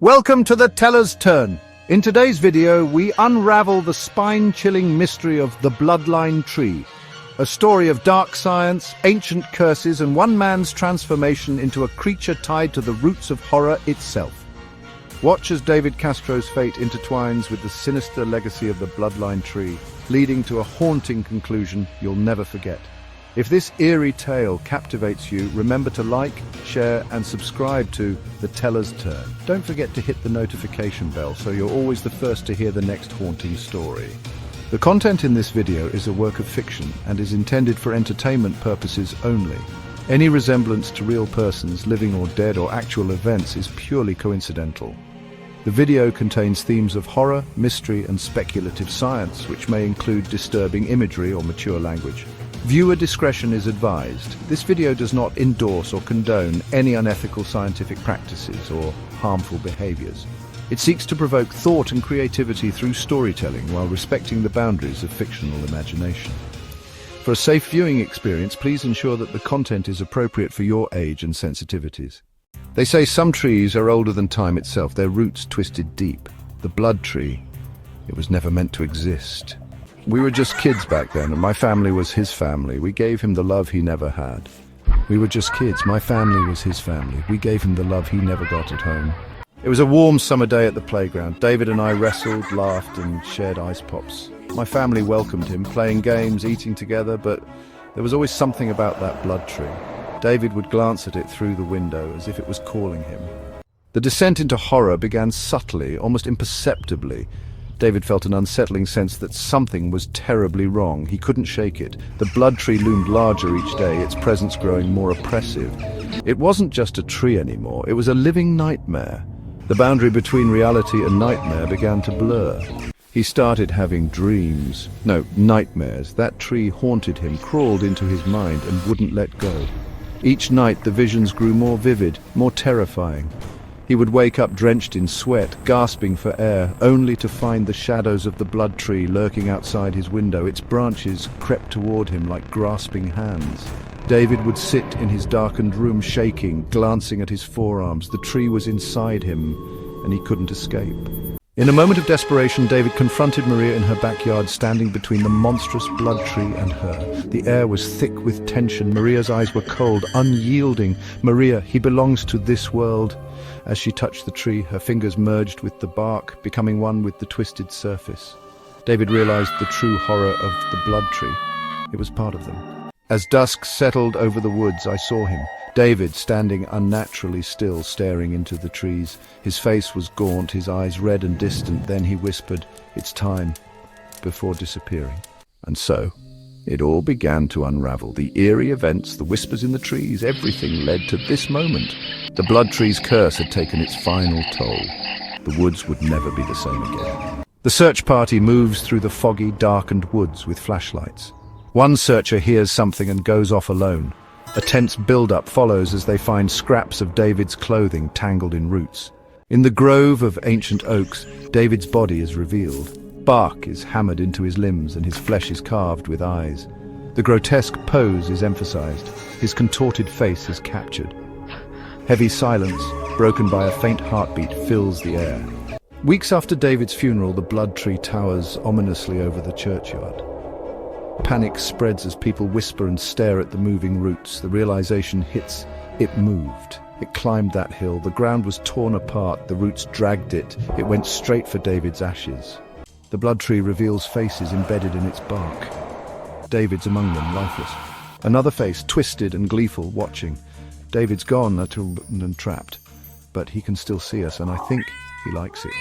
Welcome to the Teller's Turn. In today's video, we unravel the spine-chilling mystery of the Bloodline Tree, a story of dark science, ancient curses, and one man's transformation into a creature tied to the roots of horror itself. Watch as David Castro's fate intertwines with the sinister legacy of the Bloodline Tree, leading to a haunting conclusion you'll never forget. If this eerie tale captivates you, remember to like, share, and subscribe to The Teller's Turn. Don't forget to hit the notification bell so you're always the first to hear the next haunting story. The content in this video is a work of fiction and is intended for entertainment purposes only. Any resemblance to real persons, living or dead, or actual events is purely coincidental. The video contains themes of horror, mystery, and speculative science, which may include disturbing imagery or mature language. Viewer discretion is advised. This video does not endorse or condone any unethical scientific practices or harmful behaviors. It seeks to provoke thought and creativity through storytelling while respecting the boundaries of fictional imagination. For a safe viewing experience, please ensure that the content is appropriate for your age and sensitivities. They say some trees are older than time itself, their roots twisted deep. The blood tree, it was never meant to exist. We were just kids back then, and my family was his family. We gave him the love he never had. We were just kids. My family was his family. We gave him the love he never got at home. It was a warm summer day at the playground. David and I wrestled, laughed, and shared ice pops. My family welcomed him, playing games, eating together, but there was always something about that blood tree. David would glance at it through the window as if it was calling him. The descent into horror began subtly, almost imperceptibly. David felt an unsettling sense that something was terribly wrong. He couldn't shake it. The blood tree loomed larger each day, its presence growing more oppressive. It wasn't just a tree anymore, it was a living nightmare. The boundary between reality and nightmare began to blur. He started having dreams. No, nightmares. That tree haunted him, crawled into his mind, and wouldn't let go. Each night the visions grew more vivid, more terrifying. He would wake up drenched in sweat, gasping for air, only to find the shadows of the blood tree lurking outside his window. Its branches crept toward him like grasping hands. David would sit in his darkened room, shaking, glancing at his forearms. The tree was inside him, and he couldn't escape. In a moment of desperation, David confronted Maria in her backyard, standing between the monstrous blood tree and her. The air was thick with tension. Maria's eyes were cold, unyielding. Maria, he belongs to this world. As she touched the tree, her fingers merged with the bark, becoming one with the twisted surface. David realized the true horror of the blood tree. It was part of them. As dusk settled over the woods, I saw him. David, standing unnaturally still, staring into the trees. His face was gaunt, his eyes red and distant. Then he whispered, "It's time," before disappearing. And so, it all began to unravel. The eerie events, the whispers in the trees, everything led to this moment. The blood tree's curse had taken its final toll. The woods would never be the same again. The search party moves through the foggy, darkened woods with flashlights. One searcher hears something and goes off alone. A tense build-up follows as they find scraps of David's clothing tangled in roots. In the grove of ancient oaks, David's body is revealed. Bark is hammered into his limbs and his flesh is carved with eyes. The grotesque pose is emphasized. His contorted face is captured. Heavy silence, broken by a faint heartbeat, fills the air. Weeks after David's funeral, the blood tree towers ominously over the churchyard. Panic spreads as people whisper and stare at the moving roots. The realization hits: it moved. It climbed that hill. The ground was torn apart. The roots dragged it. It went straight for David's ashes. The blood tree reveals faces embedded in its bark. David's among them, lifeless. Another face, twisted and gleeful, watching. David's gone, and trapped. But he can still see us, and I think he likes it.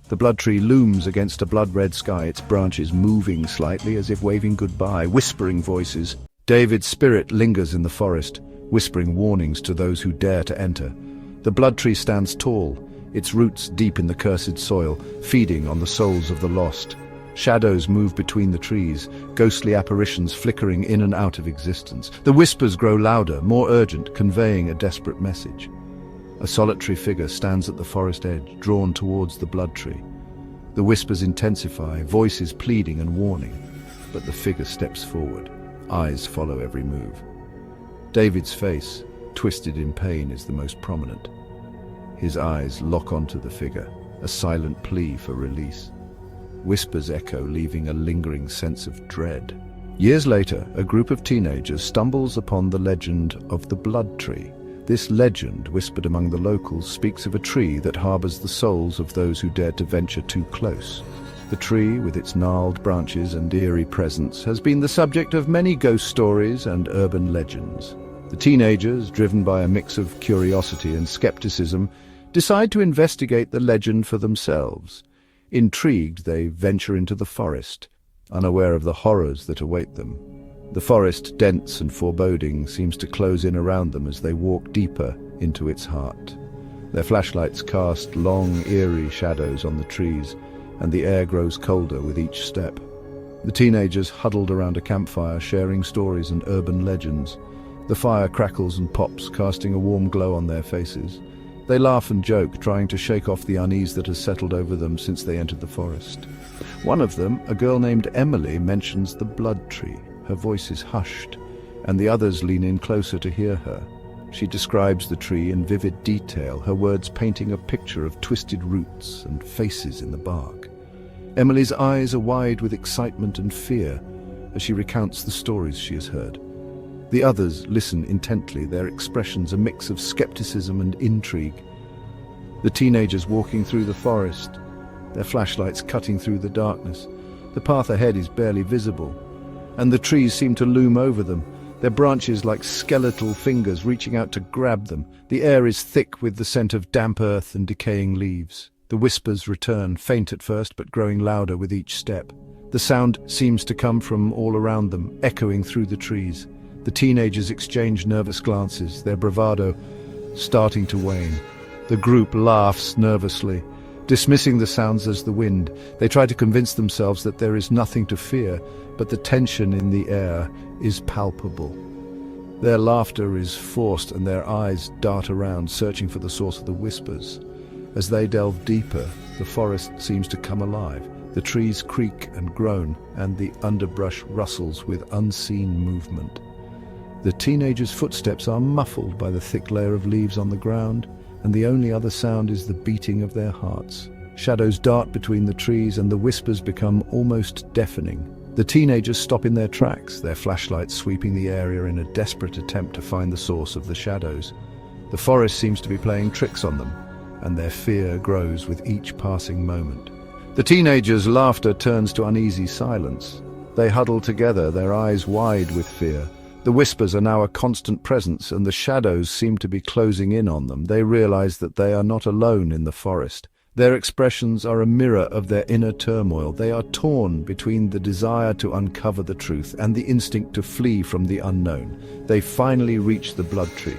The blood tree looms against a blood-red sky, its branches moving slightly as if waving goodbye, whispering voices. David's spirit lingers in the forest, whispering warnings to those who dare to enter. The blood tree stands tall, its roots deep in the cursed soil, feeding on the souls of the lost. Shadows move between the trees, ghostly apparitions flickering in and out of existence. The whispers grow louder, more urgent, conveying a desperate message. A solitary figure stands at the forest edge, drawn towards the blood tree. The whispers intensify, voices pleading and warning, but the figure steps forward. Eyes follow every move. David's face, twisted in pain, is the most prominent. His eyes lock onto the figure, a silent plea for release. Whispers echo, leaving a lingering sense of dread. Years later, a group of teenagers stumbles upon the legend of the BloodTree. This legend, whispered among the locals, speaks of a tree that harbors the souls of those who dare to venture too close. The tree, with its gnarled branches and eerie presence, has been the subject of many ghost stories and urban legends. The teenagers, driven by a mix of curiosity and skepticism, decide to investigate the legend for themselves. Intrigued, they venture into the forest, unaware of the horrors that await them. The forest, dense and foreboding, seems to close in around them as they walk deeper into its heart. Their flashlights cast long, eerie shadows on the trees, and the air grows colder with each step. The teenagers huddled around a campfire, sharing stories and urban legends. The fire crackles and pops, casting a warm glow on their faces. They laugh and joke, trying to shake off the unease that has settled over them since they entered the forest. One of them, a girl named Emily, mentions the BloodTree. Her voice is hushed, and the others lean in closer to hear her. She describes the tree in vivid detail, her words painting a picture of twisted roots and faces in the bark. Emily's eyes are wide with excitement and fear as she recounts the stories she has heard. The others listen intently, their expressions a mix of skepticism and intrigue. The teenagers walking through the forest, their flashlights cutting through the darkness. The path ahead is barely visible, and the trees seem to loom over them, their branches like skeletal fingers reaching out to grab them. The air is thick with the scent of damp earth and decaying leaves. The whispers return, faint at first but growing louder with each step. The sound seems to come from all around them, echoing through the trees. The teenagers exchange nervous glances, their bravado starting to wane. The group laughs nervously, dismissing the sounds as the wind. They try to convince themselves that there is nothing to fear, but the tension in the air is palpable. Their laughter is forced and their eyes dart around, searching for the source of the whispers. As they delve deeper, the forest seems to come alive. The trees creak and groan, and the underbrush rustles with unseen movement. The teenagers' footsteps are muffled by the thick layer of leaves on the ground, and the only other sound is the beating of their hearts. Shadows dart between the trees, and the whispers become almost deafening. The teenagers stop in their tracks, their flashlights sweeping the area in a desperate attempt to find the source of the shadows. The forest seems to be playing tricks on them, and their fear grows with each passing moment. The teenagers' laughter turns to uneasy silence. They huddle together, their eyes wide with fear. The whispers are now a constant presence, and the shadows seem to be closing in on them. They realize that they are not alone in the forest. Their expressions are a mirror of their inner turmoil. They are torn between the desire to uncover the truth and the instinct to flee from the unknown. They finally reach the BloodTree.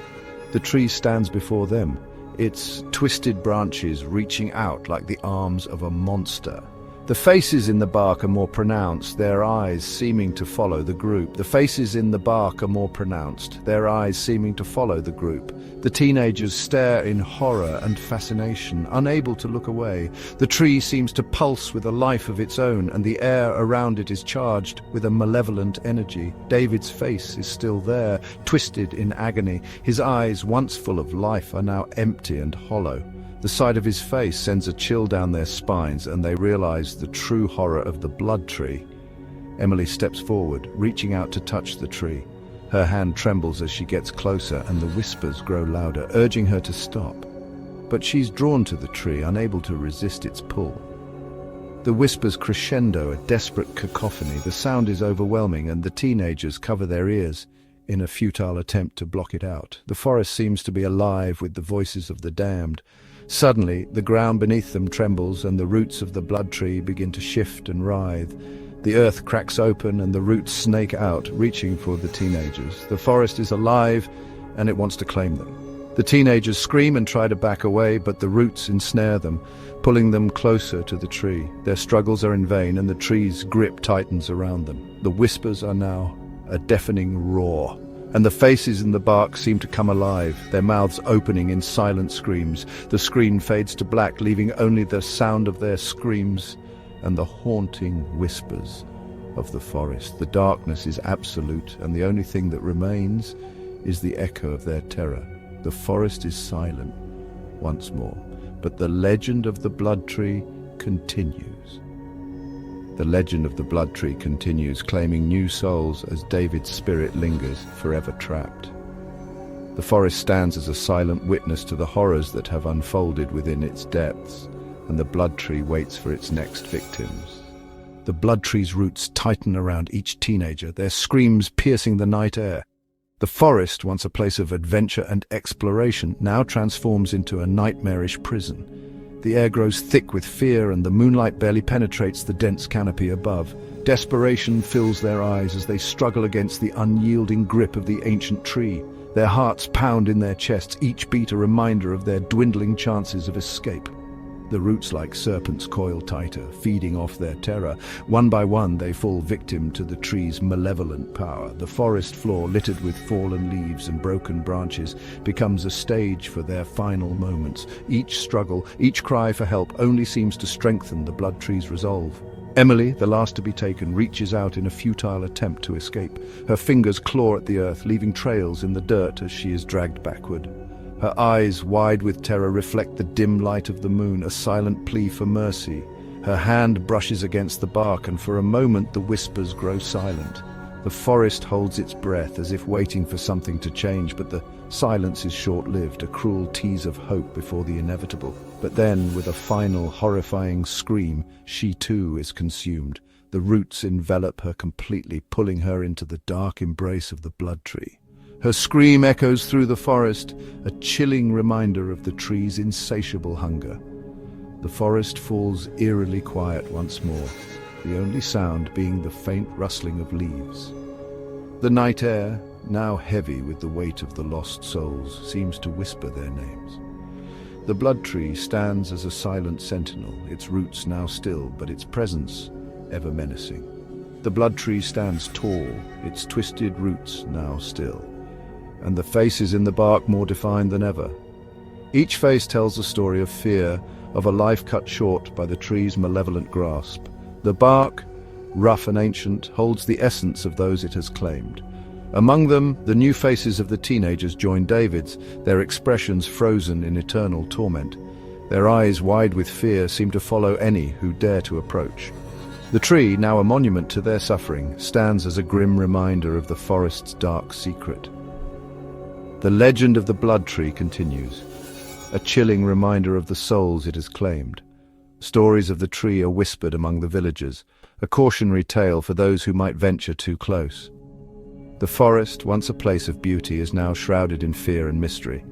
The tree stands before them, its twisted branches reaching out like the arms of a monster. The faces in the bark are more pronounced, their eyes seeming to follow the group. The faces in the bark are more pronounced, their eyes seeming to follow the group. The teenagers stare in horror and fascination, unable to look away. The tree seems to pulse with a life of its own, and the air around it is charged with a malevolent energy. David's face is still there, twisted in agony. His eyes, once full of life, are now empty and hollow. The sight of his face sends a chill down their spines, and they realize the true horror of the BloodTree. Emily steps forward, reaching out to touch the tree. Her hand trembles as she gets closer, and the whispers grow louder, urging her to stop. But she's drawn to the tree, unable to resist its pull. The whispers crescendo, a desperate cacophony. The sound is overwhelming, and the teenagers cover their ears in a futile attempt to block it out. The forest seems to be alive with the voices of the damned. Suddenly, the ground beneath them trembles, and the roots of the BloodTree begin to shift and writhe. The earth cracks open, and the roots snake out, reaching for the teenagers. The forest is alive, and it wants to claim them. The teenagers scream and try to back away, but the roots ensnare them, pulling them closer to the tree. Their struggles are in vain, and the tree's grip tightens around them. The whispers are now a deafening roar, and the faces in the bark seem to come alive, their mouths opening in silent screams. The screen fades to black, leaving only the sound of their screams and the haunting whispers of the forest. The darkness is absolute, and the only thing that remains is the echo of their terror. The forest is silent, once more, but the legend of the BloodTree continues. The legend of the BloodTree continues, claiming new souls as David's spirit lingers, forever trapped. The forest stands as a silent witness to the horrors that have unfolded within its depths, and the BloodTree waits for its next victims. The BloodTree's roots tighten around each teenager, their screams piercing the night air. The forest, once a place of adventure and exploration, now transforms into a nightmarish prison. The air grows thick with fear, and the moonlight barely penetrates the dense canopy above. Desperation fills their eyes as they struggle against the unyielding grip of the ancient tree. Their hearts pound in their chests, each beat a reminder of their dwindling chances of escape. The roots like serpents coil tighter, feeding off their terror. One by one they fall victim to the tree's malevolent power. The forest floor, littered with fallen leaves and broken branches, becomes a stage for their final moments. Each struggle, each cry for help only seems to strengthen the BloodTree's resolve. Emily, the last to be taken, reaches out in a futile attempt to escape. Her fingers claw at the earth, leaving trails in the dirt as she is dragged backward. Her eyes, wide with terror, reflect the dim light of the moon, a silent plea for mercy. Her hand brushes against the bark, and for a moment the whispers grow silent. The forest holds its breath, as if waiting for something to change, but the silence is short-lived, a cruel tease of hope before the inevitable. But then, with a final, horrifying scream, she too is consumed. The roots envelop her completely, pulling her into the dark embrace of the BloodTree. Her scream echoes through the forest, a chilling reminder of the tree's insatiable hunger. The forest falls eerily quiet once more, the only sound being the faint rustling of leaves. The night air, now heavy with the weight of the lost souls, seems to whisper their names. The BloodTree stands as a silent sentinel, its roots now still, but its presence ever menacing. The BloodTree stands tall, its twisted roots now still, and the faces in the bark more defined than ever. Each face tells a story of fear, of a life cut short by the tree's malevolent grasp. The bark, rough and ancient, holds the essence of those it has claimed. Among them, the new faces of the teenagers join David's, their expressions frozen in eternal torment. Their eyes, wide with fear, seem to follow any who dare to approach. The tree, now a monument to their suffering, stands as a grim reminder of the forest's dark secret. The legend of the BloodTree continues, a chilling reminder of the souls it has claimed. Stories of the tree are whispered among the villagers, a cautionary tale for those who might venture too close. The forest, once a place of beauty, is now shrouded in fear and mystery.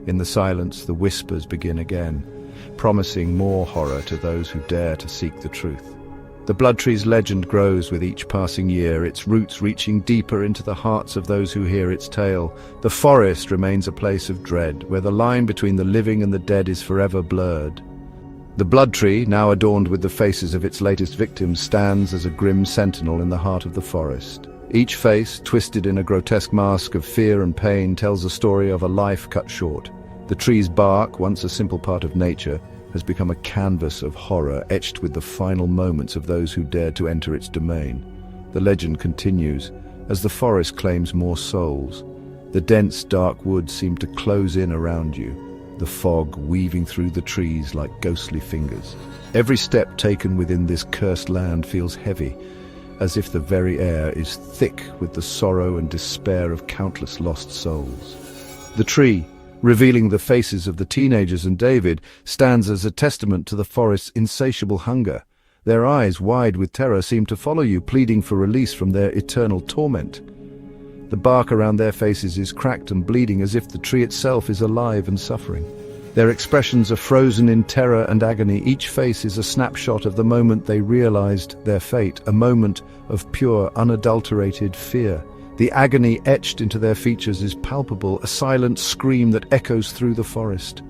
In the silence, the whispers begin again, promising more horror to those who dare to seek the truth. The BloodTree's legend grows with each passing year, its roots reaching deeper into the hearts of those who hear its tale. The forest remains a place of dread, where the line between the living and the dead is forever blurred. The BloodTree, now adorned with the faces of its latest victims, stands as a grim sentinel in the heart of the forest. Each face, twisted in a grotesque mask of fear and pain, tells a story of a life cut short. The tree's bark, once a simple part of nature, has become a canvas of horror etched with the final moments of those who dared to enter its domain. The legend continues, as the forest claims more souls. The dense, dark woods seem to close in around you, the fog weaving through the trees like ghostly fingers. Every step taken within this cursed land feels heavy, as if the very air is thick with the sorrow and despair of countless lost souls. The tree, revealing the faces of the teenagers and David, stands as a testament to the forest's insatiable hunger. Their eyes, wide with terror, seem to follow you, pleading for release from their eternal torment. The bark around their faces is cracked and bleeding, as if the tree itself is alive and suffering. Their expressions are frozen in terror and agony. Each face is a snapshot of the moment they realized their fate, a moment of pure, unadulterated fear. The agony etched into their features is palpable, a silent scream that echoes through the forest.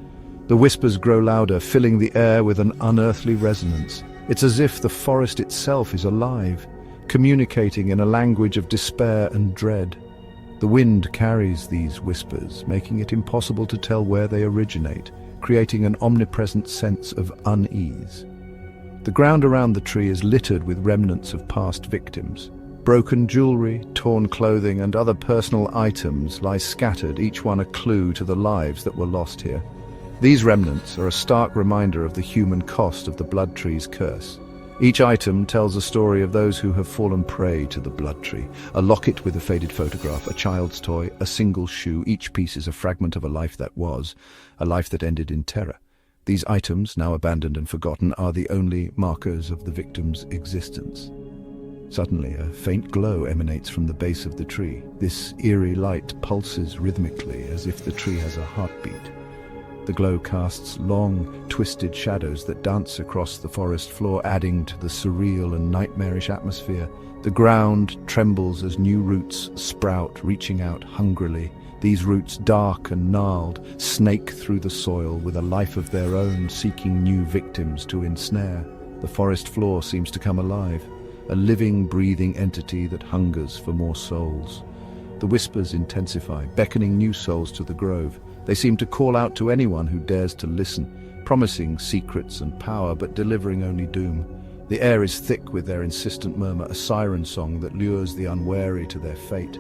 The whispers grow louder, filling the air with an unearthly resonance. It's as if the forest itself is alive, communicating in a language of despair and dread. The wind carries these whispers, making it impossible to tell where they originate, creating an omnipresent sense of unease. The ground around the tree is littered with remnants of past victims. Broken jewelry, torn clothing, and other personal items lie scattered, each one a clue to the lives that were lost here. These remnants are a stark reminder of the human cost of the BloodTree's curse. Each item tells a story of those who have fallen prey to the BloodTree. A locket with a faded photograph, a child's toy, a single shoe. Each piece is a fragment of a life that was, a life that ended in terror. These items, now abandoned and forgotten, are the only markers of the victim's existence. Suddenly, a faint glow emanates from the base of the tree. This eerie light pulses rhythmically as if the tree has a heartbeat. The glow casts long, twisted shadows that dance across the forest floor, adding to the surreal and nightmarish atmosphere. The ground trembles as new roots sprout, reaching out hungrily. These roots, dark and gnarled, snake through the soil with a life of their own, seeking new victims to ensnare. The forest floor seems to come alive, a living, breathing entity that hungers for more souls. The whispers intensify, beckoning new souls to the grove. They seem to call out to anyone who dares to listen, promising secrets and power, but delivering only doom. The air is thick with their insistent murmur, a siren song that lures the unwary to their fate.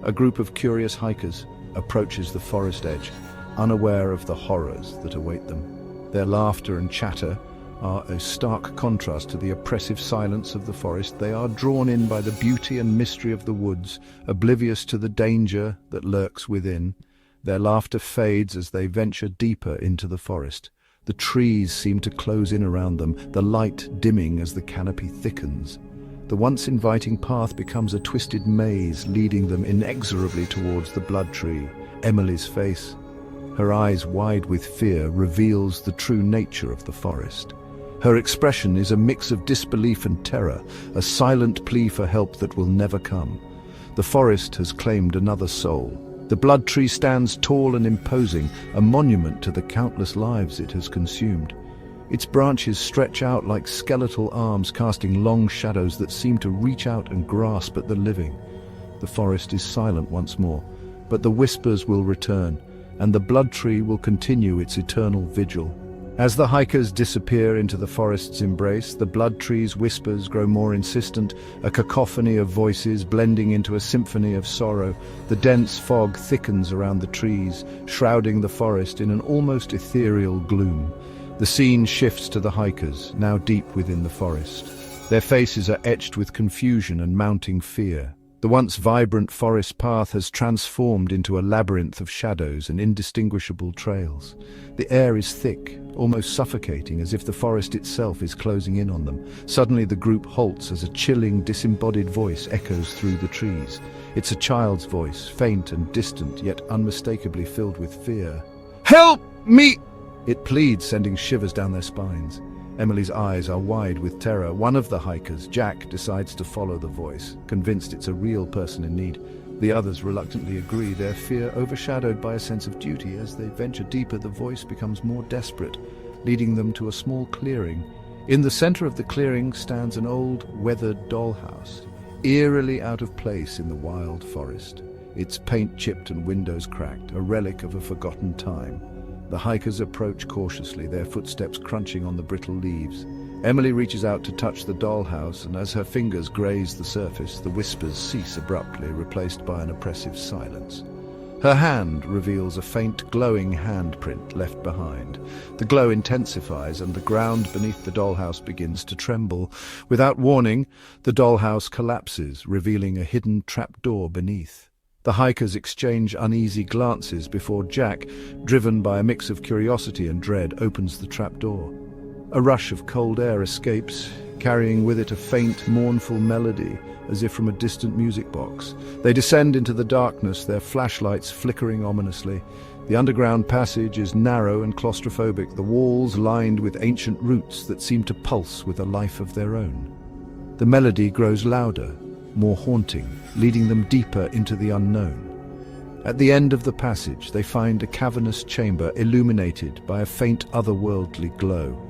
A group of curious hikers approaches the forest edge, unaware of the horrors that await them. Their laughter and chatter are a stark contrast to the oppressive silence of the forest. They are drawn in by the beauty and mystery of the woods, oblivious to the danger that lurks within. Their laughter fades as they venture deeper into the forest. The trees seem to close in around them, the light dimming as the canopy thickens. The once inviting path becomes a twisted maze, leading them inexorably towards the BloodTree. Emily's face, her eyes wide with fear, reveals the true nature of the forest. Her expression is a mix of disbelief and terror, a silent plea for help that will never come. The forest has claimed another soul. The BloodTree stands tall and imposing, a monument to the countless lives it has consumed. Its branches stretch out like skeletal arms, casting long shadows that seem to reach out and grasp at the living. The forest is silent once more, but the whispers will return, and the BloodTree will continue its eternal vigil. As the hikers disappear into the forest's embrace, the BloodTree's whispers grow more insistent, a cacophony of voices blending into a symphony of sorrow. The dense fog thickens around the trees, shrouding the forest in an almost ethereal gloom. The scene shifts to the hikers, now deep within the forest. Their faces are etched with confusion and mounting fear. The once vibrant forest path has transformed into a labyrinth of shadows and indistinguishable trails. The air is thick, almost suffocating, as if the forest itself is closing in on them. Suddenly the group halts as a chilling, disembodied voice echoes through the trees. It's a child's voice, faint and distant, yet unmistakably filled with fear. "Help me!" it pleads, sending shivers down their spines. Emily's eyes are wide with terror. One of the hikers, Jack, decides to follow the voice, convinced it's a real person in need. The others reluctantly agree, their fear overshadowed by a sense of duty. As they venture deeper, the voice becomes more desperate, leading them to a small clearing. In the center of the clearing stands an old, weathered dollhouse, eerily out of place in the wild forest. Its paint chipped and windows cracked, a relic of a forgotten time. The hikers approach cautiously, their footsteps crunching on the brittle leaves. Emily reaches out to touch the dollhouse, and as her fingers graze the surface, the whispers cease abruptly, replaced by an oppressive silence. Her hand reveals a faint, glowing handprint left behind. The glow intensifies, and the ground beneath the dollhouse begins to tremble. Without warning, the dollhouse collapses, revealing a hidden trapdoor beneath. The hikers exchange uneasy glances before Jack, driven by a mix of curiosity and dread, opens the trapdoor. A rush of cold air escapes, carrying with it a faint, mournful melody, as if from a distant music box. They descend into the darkness, their flashlights flickering ominously. The underground passage is narrow and claustrophobic, the walls lined with ancient roots that seem to pulse with a life of their own. The melody grows louder, more haunting, leading them deeper into the unknown. At the end of the passage, they find a cavernous chamber illuminated by a faint otherworldly glow.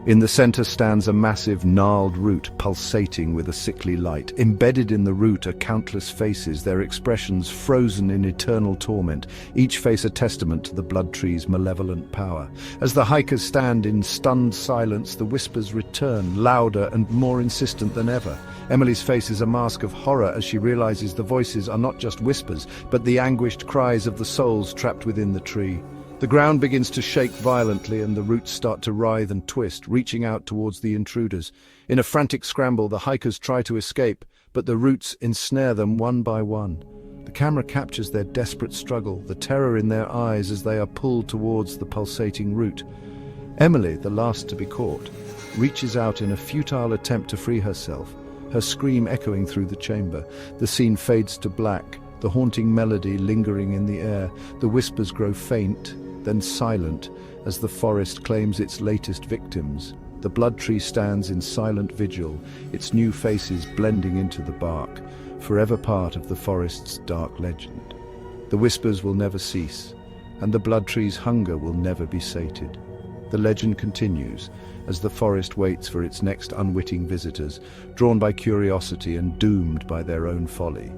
In the center stands a massive, gnarled root pulsating with a sickly light. Embedded in the root are countless faces, their expressions frozen in eternal torment, each face a testament to the BloodTree's malevolent power. As the hikers stand in stunned silence, the whispers return, louder and more insistent than ever. Emily's face is a mask of horror as she realizes the voices are not just whispers, but the anguished cries of the souls trapped within the tree. The ground begins to shake violently and the roots start to writhe and twist, reaching out towards the intruders. In a frantic scramble, the hikers try to escape, but the roots ensnare them one by one. The camera captures their desperate struggle, the terror in their eyes as they are pulled towards the pulsating root. Emily, the last to be caught, reaches out in a futile attempt to free herself, her scream echoing through the chamber. The scene fades to black, the haunting melody lingering in the air. The whispers grow faint, then silent, as the forest claims its latest victims. The BloodTree stands in silent vigil, its new faces blending into the bark, forever part of the forest's dark legend. The whispers will never cease, and the BloodTree's hunger will never be sated. The legend continues, as the forest waits for its next unwitting visitors, drawn by curiosity and doomed by their own folly.